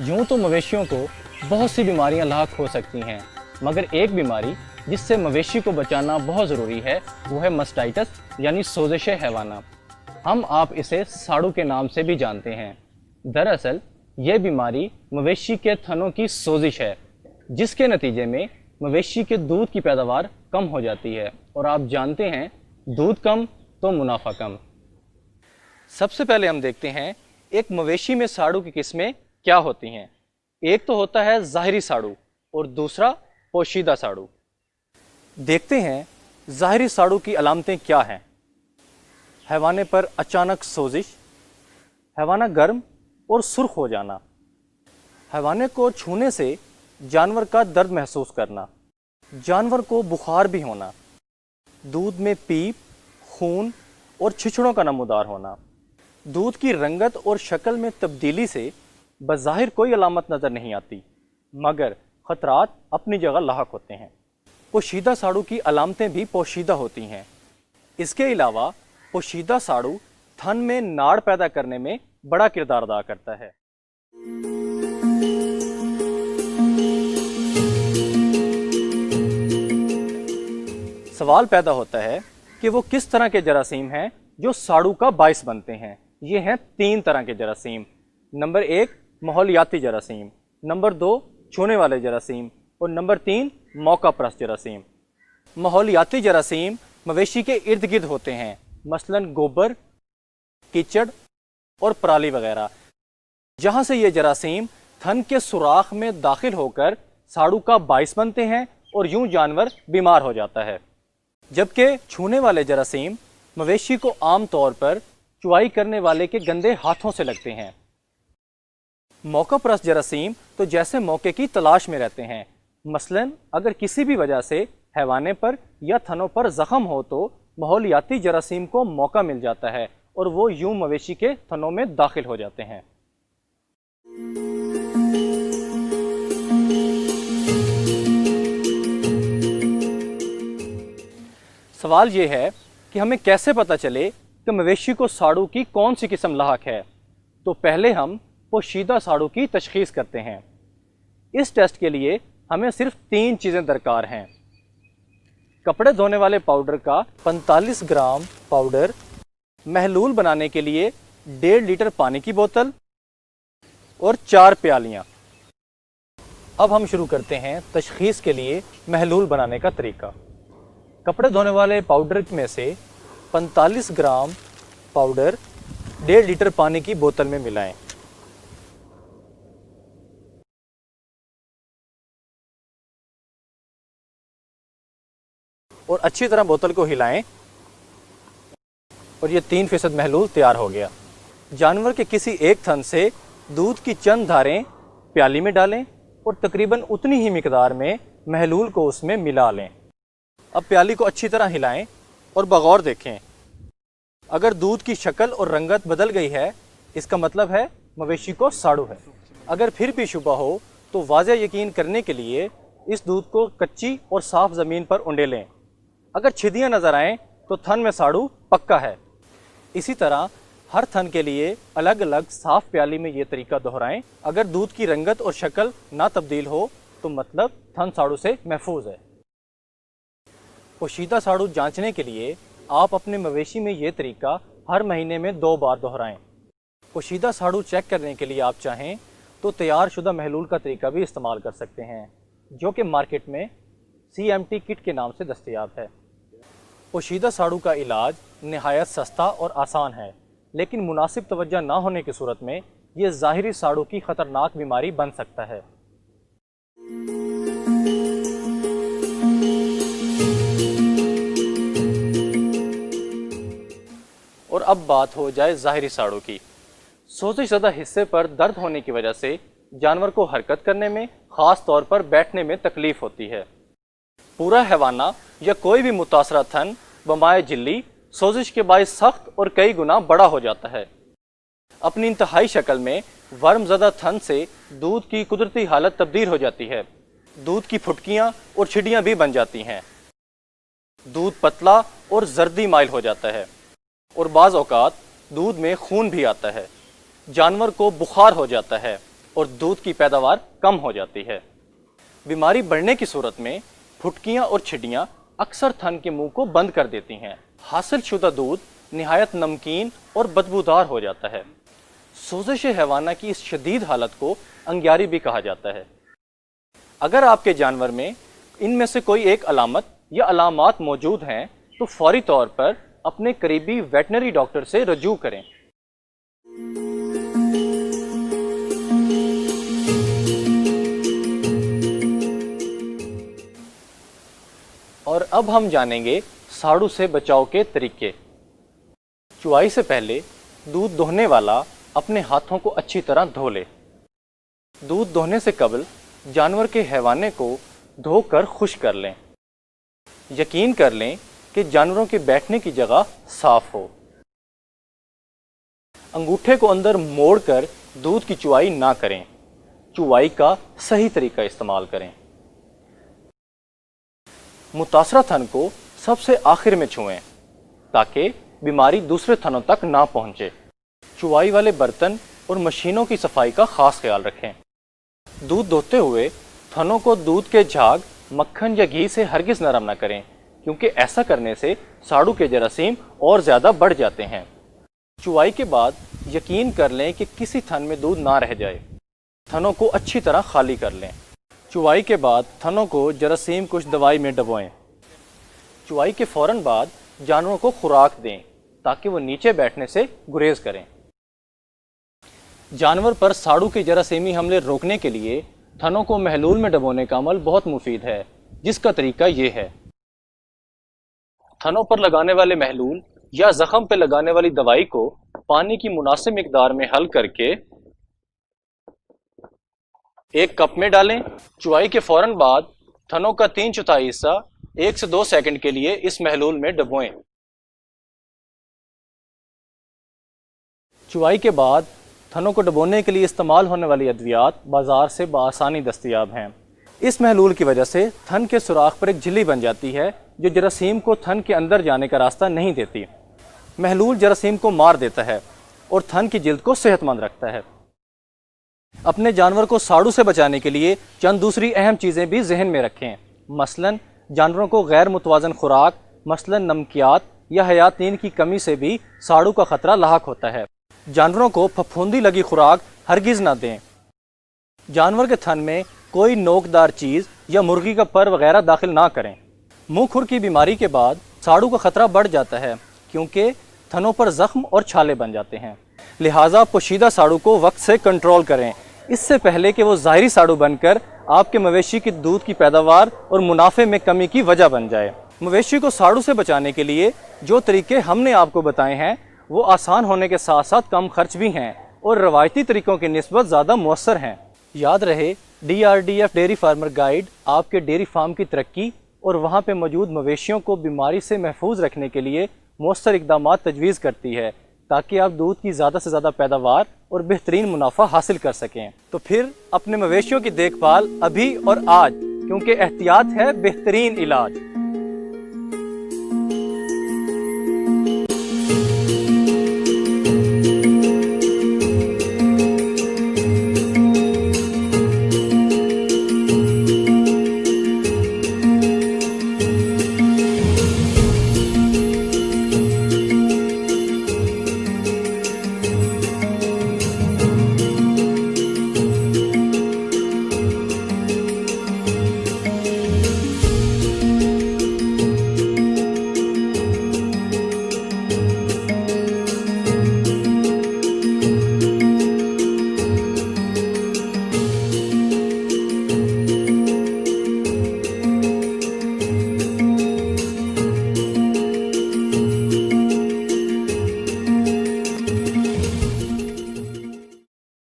यूँ तो मवेशियों को बहुत सी बीमारियां लाक हो सकती हैं, मगर एक बीमारी जिससे मवेशी को बचाना बहुत ज़रूरी है वो है मास्टाइटिस यानी सोजिश हैवाना। हम आप इसे साड़ू के नाम से भी जानते हैं। दरअसल ये बीमारी मवेशी के थनों की सोजिश है, जिसके नतीजे में मवेशी के दूध की पैदावार कम हो जाती है और आप जानते हैं दूध कम तो मुनाफा कम। सबसे पहले हम देखते हैं एक मवेशी में साड़ू की किस्में क्या होती हैं। एक तो होता है ज़ाहिरी साड़ू और दूसरा पोशीदा साड़ू। देखते हैं ज़ाहिरी साड़ू की अलामतें क्या हैं। हैवाने पर अचानक सोजिश, हैवाना गर्म और सुर्ख हो जाना, हैवाने को छूने से जानवर का दर्द महसूस करना, जानवर को बुखार भी होना, दूध में पीप, खून और छिछड़ों का नमूदार होना, दूध की रंगत और शक्ल में तब्दीली से बज़ाहिर कोई अलामत नज़र नहीं आती, मगर ख़तरात अपनी जगह लाहक होते हैं। पोशीदा साड़ू की अलामतें भी पोशीदा होती हैं। इसके अलावा पोशीदा साड़ू थन में नाड़ पैदा करने में बड़ा किरदार अदा करता है। सवाल पैदा होता है कि वो किस तरह के जरासीम हैं जो साड़ू का बाइस बनते हैं। ये हैं 3 तरह के जरासीम। नंबर 1 माहौलियाती जरासीम, नंबर 2 छूने वाले जरासीम और नंबर 3 मौका परस्त जरासीम। माहौलियाती जरासीम मवेशी के इर्द गिर्द होते हैं, मसलन गोबर, कीचड़ और पराली वगैरह, जहाँ से ये जरासीम थन के सुराख में दाखिल होकर साड़ू का बाइस बनते हैं और यूं जानवर बीमार हो जाता है। जबकि छूने वाले जरासीम मवेशी को आम तौर पर चुवाई करने वाले के गंदे हाथों से लगते हैं। मौका परस्त जरासीम तो जैसे मौके की तलाश में रहते हैं, मसलन अगर किसी भी वजह से हैवाने पर या थनों पर जख्म हो तो माहौलियाती जरासीम को मौका मिल जाता है और वो यूं मवेशी के थनों में दाखिल हो जाते हैं। सवाल ये है कि हमें कैसे पता चले कि मवेशी को साड़ू की कौन सी किस्म लाहक है। तो पहले हम पोशीदा साड़ू की तशखीस करते हैं। इस टेस्ट के लिए हमें सिर्फ 3 चीज़ें दरकार हैं। कपड़े धोने वाले पाउडर का 45 ग्राम पाउडर, महलूल बनाने के लिए 1.5 लीटर पानी की बोतल और 4 प्यालियाँ। अब हम शुरू करते हैं तशखीस के लिए महलूल बनाने का तरीका। कपड़े धोने वाले पाउडर में से 45 ग्राम पाउडर 1.5 लीटर पानी की बोतल में मिलाएं। और अच्छी तरह बोतल को हिलाएं और ये 3% महलूल तैयार हो गया। जानवर के किसी एक थन से दूध की चंद धारें प्याली में डालें और तकरीबन उतनी ही मिकदार में महलूल को उसमें मिला लें। अब प्याली को अच्छी तरह हिलाएं और बगौर देखें। अगर दूध की शक्ल और रंगत बदल गई है, इसका मतलब है मवेशी को साड़ू है। अगर फिर भी शुबा हो तो वाज़ेह यकीन करने के लिए इस दूध को कच्ची और साफ़ ज़मीन पर उंडेलें। अगर छिदियाँ नज़र आएँ तो थन में साड़ू पक्का है। इसी तरह हर थन के लिए अलग अलग साफ़ प्याली में ये तरीका दोहराएं। अगर दूध की रंगत और शक्ल ना तब्दील हो तो मतलब थन साड़ू से महफूज है। पोशीदा साड़ू जांचने के लिए आप अपने मवेशी में ये तरीका हर महीने में 2 बार दोहराएं। पोशीदा साड़ू चेक करने के लिए आप चाहें तो तैयार शुदा महलूल का तरीका भी इस्तेमाल कर सकते हैं, जो कि मार्केट में CMT किट के नाम से दस्तयाब है। पोशीदा साड़ू का इलाज नहायत सस्ता और आसान है, लेकिन मुनासिब तवज्जो ना होने की सूरत में ये ज़ाहिरी साड़ू की ख़तरनाक बीमारी बन सकता है। और अब बात हो जाए ज़ाहिरी साड़ू की। सोजिश ज़दा हिस्से पर दर्द होने की वजह से जानवर को हरकत करने में, ख़ास तौर पर बैठने में तकलीफ़ होती है। पूरा हैवाना या कोई भी मुतासरा थन बमाए झिल्ली सोजिश के बायस सख्त और कई गुना बड़ा हो जाता है। अपनी इंतहाई शक्ल में वर्म ज़दा थन से दूध की कुदरती हालत तब्दील हो जाती है। दूध की फुटकियाँ और छिड़ियाँ भी बन जाती हैं। दूध पतला और जर्दी माइल हो जाता है और बाज़ औक़ात दूध में खून भी आता है। जानवर को बुखार हो जाता है اور دودھ کی پیداوار کم ہو جاتی ہے۔ بیماری بڑھنے کی صورت میں پھٹکیاں اور چھڑیاں اکثر تھن کے منہ کو بند کر دیتی ہیں۔ حاصل شدہ دودھ نہایت نمکین اور بدبودار ہو جاتا ہے۔ سوزش حیوانہ کی اس شدید حالت کو انگیاری بھی کہا جاتا ہے۔ اگر آپ کے جانور میں ان میں سے کوئی ایک علامت یا علامات موجود ہیں تو فوری طور پر اپنے قریبی ویٹنری ڈاکٹر سے رجوع کریں۔ اور اب ہم جانیں گے ساڑو سے بچاؤ کے طریقے۔ چوائی سے پہلے دودھ دوہنے والا اپنے ہاتھوں کو اچھی طرح دھو لے۔ دودھ دوہنے سے قبل جانور کے حیوانے کو دھو کر خشک کر لیں۔ یقین کر لیں کہ جانوروں کے بیٹھنے کی جگہ صاف ہو۔ انگوٹھے کو اندر موڑ کر دودھ کی چوائی نہ کریں۔ چوائی کا صحیح طریقہ استعمال کریں۔ متاثرہ تھن کو سب سے آخر میں چھوئیں تاکہ بیماری دوسرے تھنوں تک نہ پہنچے۔ چوائی والے برتن اور مشینوں کی صفائی کا خاص خیال رکھیں۔ دودھ دھوتے ہوئے تھنوں کو دودھ کے جھاگ، مکھن یا گھی سے ہرگز نرم نہ کریں، کیونکہ ایسا کرنے سے ساڑو کے جراثیم اور زیادہ بڑھ جاتے ہیں۔ چوائی کے بعد یقین کر لیں کہ کسی تھن میں دودھ نہ رہ جائے۔ تھنوں کو اچھی طرح خالی کر لیں۔ چوائی کے بعد تھنوں کو جراثیم کش دوائی میں ڈبوئیں۔ چوائی کے فوراً بعد جانوروں کو خوراک دیں تاکہ وہ نیچے بیٹھنے سے گریز کریں۔ جانور پر ساڑو کے جراثیمی حملے روکنے کے لیے تھنوں کو محلول میں ڈبونے کا عمل بہت مفید ہے، جس کا طریقہ یہ ہے۔ تھنوں پر لگانے والے محلول یا زخم پہ لگانے والی دوائی کو پانی کی مناسب مقدار میں حل کر کے ایک کپ میں ڈالیں۔ چوائی کے فوراً بعد تھنوں کا 3/4 حصہ 1 سے 2 سیکنڈ کے لیے اس محلول میں ڈبوئیں۔ چوائی کے بعد تھنوں کو ڈبونے کے لیے استعمال ہونے والی ادویات بازار سے بآسانی دستیاب ہیں۔ اس محلول کی وجہ سے تھن کے سوراخ پر ایک جھلی بن جاتی ہے جو جراثیم کو تھن کے اندر جانے کا راستہ نہیں دیتی۔ محلول جراثیم کو مار دیتا ہے اور تھن کی جلد کو صحت مند رکھتا ہے۔ اپنے جانور کو ساڑو سے بچانے کے لیے چند دوسری اہم چیزیں بھی ذہن میں رکھیں۔ مثلاً جانوروں کو غیر متوازن خوراک، مثلاً نمکیات یا حیاتین کی کمی سے بھی ساڑو کا خطرہ لاحق ہوتا ہے۔ جانوروں کو پھپھوندی لگی خوراک ہرگز نہ دیں۔ جانور کے تھن میں کوئی نوکدار چیز یا مرغی کا پر وغیرہ داخل نہ کریں۔ منہ کھر کی بیماری کے بعد ساڑو کا خطرہ بڑھ جاتا ہے کیونکہ تھنوں پر زخم اور چھالے بن جاتے ہیں، لہٰذا پوشیدہ ساڑو کو وقت سے کنٹرول کریں، اس سے پہلے کہ وہ ظاہری ساڑو بن کر آپ کے مویشی کی دودھ کی پیداوار اور منافع میں کمی کی وجہ بن جائے۔ مویشی کو ساڑو سے بچانے کے لیے جو طریقے ہم نے آپ کو بتائے ہیں وہ آسان ہونے کے ساتھ ساتھ کم خرچ بھی ہیں اور روایتی طریقوں کی نسبت زیادہ مؤثر ہیں۔ یاد رہے، DRDF ڈیری فارمر گائیڈ آپ کے ڈیری فارم کی ترقی اور وہاں پہ موجود مویشیوں کو بیماری سے محفوظ رکھنے کے لیے مؤثر اقدامات تجویز کرتی ہے تاکہ آپ دودھ کی زیادہ سے زیادہ پیداوار اور بہترین منافع حاصل کر سکیں۔ تو پھر اپنے مویشیوں کی دیکھ بھال ابھی اور آج، کیونکہ احتیاط ہے بہترین علاج۔